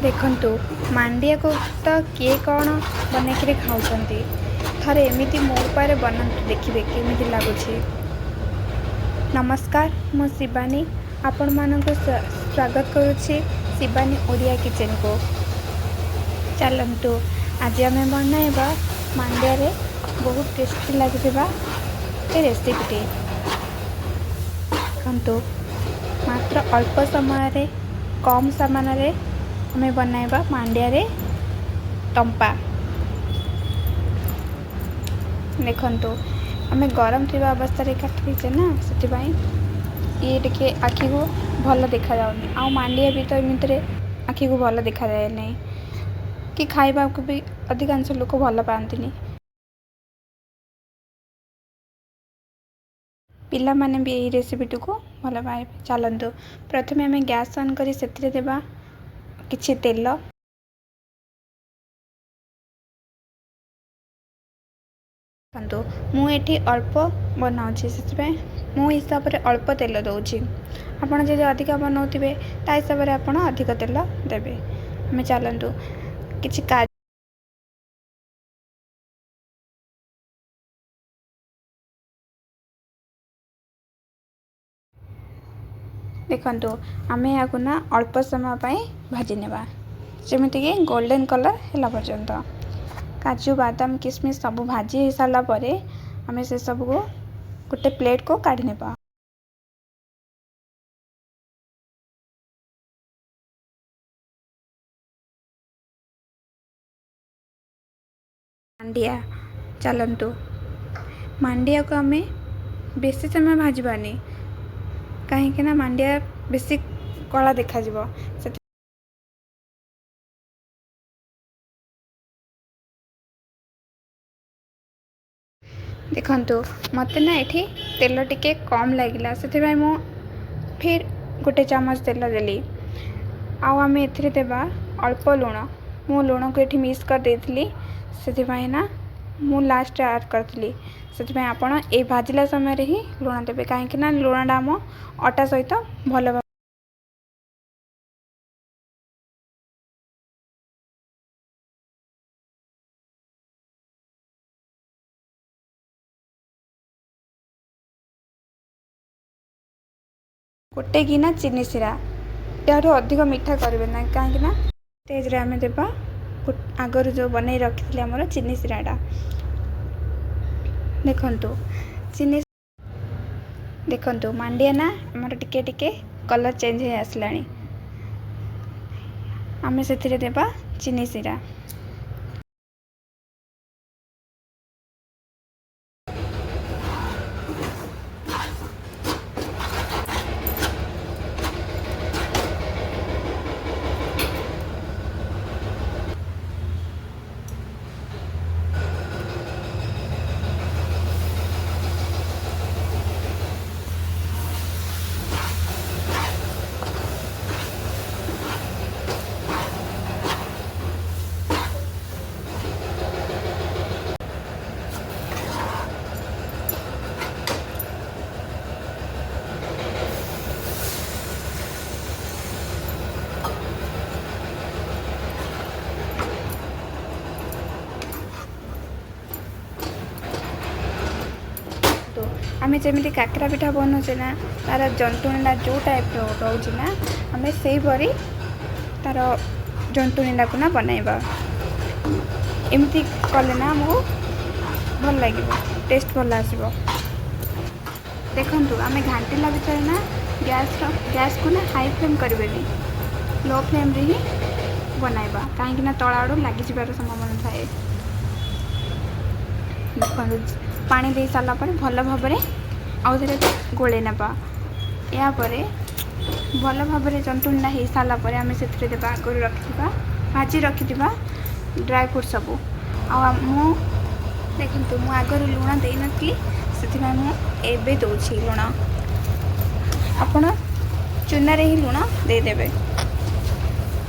देखंतु मांडिया को तो किए कौन बनैकि खाऊंट थरे एमती मो उपाय बनातु देखिए केमी लगुच। नमस्कार मु शिवानी आपण मानक स्वागत करुच्ची शिवानी ओडिया किचन को। चलतु आज आम बनइबा मांडिया रे बहुत टेस्टी लगे रेसिपीटी। देखु मात्र अल्प समय रे कम सामान रे हमें बनइबा मांडिया रे टंपा। देखंतु हमें गरम थिबा अवस्था रे काटलीचे ना से ये टिके आखि को भल देखा जाउनी आ मांडिया भी तो एमितरे आखि को भल देखा जाए नहीं कि खाइबा को भी अधिकांश लोक भल पाती। पिला माने भी यही रेसिपीटी को भल पाए। चलतु प्रथमे आम गैस ऑन करी सेतिरे देबा किछि तेल। देखो मुझे अल्प बनाऊँगी से मो हिसाब से अल्प तेल दूची। आपड़ जब अधिका बनाऊे ता हिसाब से आप अधिक तेल देवे। हमें चलतु किछि देखंतु आमे याकु ना अल्प समय पाई भाजी नेबा जेमिति कि गोल्डन कलर होला पर्यंत। काजू बादाम किशमिश सब भाजी हो सारा परे आमे से सब को गोटे प्लेट को काढ़ी नेबा। मांडिया चलतु मांडिया को आमे बेसी समय भाजबानी कहीं ना मांडिया बेसी कला देखा जिवो। देखंतु मते ना एठी तेल टिके कम लगिला से मु फिर गोटे चम्मच तेल देली। आउ आमे एथिरे देबा अल्प लुण। मु लुण को एठी मिक्स कर देथली से ना मु लास्ट ऐड करथली। से आपण ए भाजिला समय रे ही लुण देबे कहीं ना लुणडा आम अटा सहित भल गोटे गिना चीनी सिरा यार अधिक मीठा करेंगे ना कहीं स्टेज रे आमे देबा आगर जो बनई रखी आमर चीनी सिराटा। देखंतु चीनी देखंतु मांडिया ना आमर टिके टिके कलर चेंज हो आसलानी। आमे से देबा चीनी सिरा। आमे जमी काकरा पिठा बनाऊे ना तार जंतुणीटा जो टाइप रोचे ना आम से परी तार जंतुणीटा को ना बनइबा। एमती कले ना आमको भल लगे टेस्ट भल आसो। देखंतु आमे घाटीला भितर ना गैस को ना हाई फ्लेम करें लो फ्लेम रे ही बनइबा कहीं तला आड़ लगी संभावना थाए। पानी दे सारा पर भल भाव आउ थे गोले नवा यापर भल भाव जंतुणीटा हो सारा पर आम से देवा आगर रखा भाजी रखी ड्राई फ्रूट सब मु देखु मु आगर लुण दे नी से दौर लुण आपण चूना ही लुण देदेवे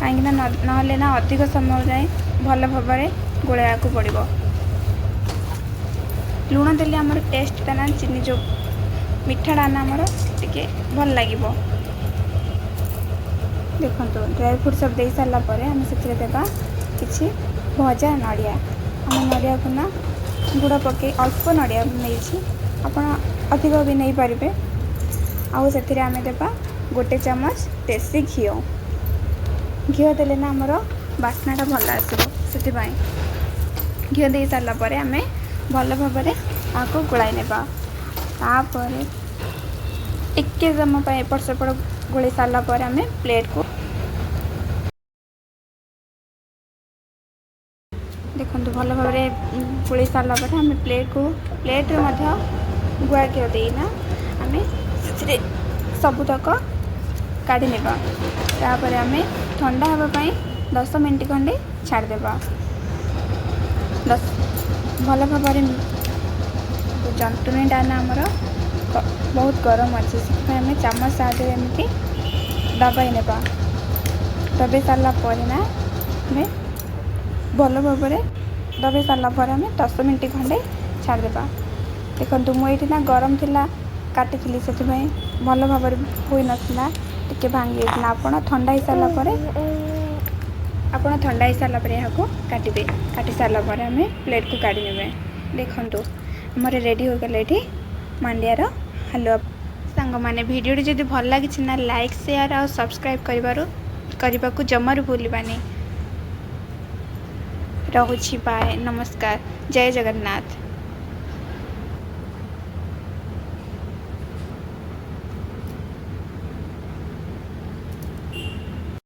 कहीं ना अधिक समय जाए भल भाव गोलैया को पड़ो। लुण देले आमर टेस्टा ना चीनी जो मीठाटा ना आमर टिके भल लगे। देखो ड्राई फ्रूट सब दे सारा पर आम से देवा किसी भजा नड़िया आम नड़िया को ना गुड़ पके अल्प नड़िया नहीं आपड़ अधिक भी नहीं पारे आउ से आम देवा गोटे चमच देसी घी घी देले ना आमर बास्नाटा भल आसो से घी दे सारापर आम भल भाव आपको गोलाई नेबा तापर एक समय एपट सेपट गोली सारापर आम प्लेट को देखो भल भाव गोली सारापर आम प्लेट्रे गुआ घी देना आम से सबुतक काढ़ी नेबा तापर आम ठंडा हाँपाई 10 मिनट खंडे छाड़देबा भल भाव जंतुणीटा ना आमर बहुत गरम अच्छे से आम चामच साहाଯ୍य एमती दबाई नेबा दबाई सारापर ना आम भल भाव दबाई सारापर आम 10 मिनट खंडे छाड़देबा देखो मुझे ना गरम थिला काटी से भल भाव हो नाला टे भांगी आपड़ ठंडा हो सारापर आपड़ ठंडा हो सारापर यहाँ काटे काटी सारापर आम प्लेट को काढ़ी ने देखु आमर रेडी हो गला ये मांडियार हलवा सांग मैंने वीडियो जब भल लगी ना लाइक शेयर और सब्सक्राइब करने को जमारू भूलबानी। रोची बाय नमस्कार जय जगन्नाथ।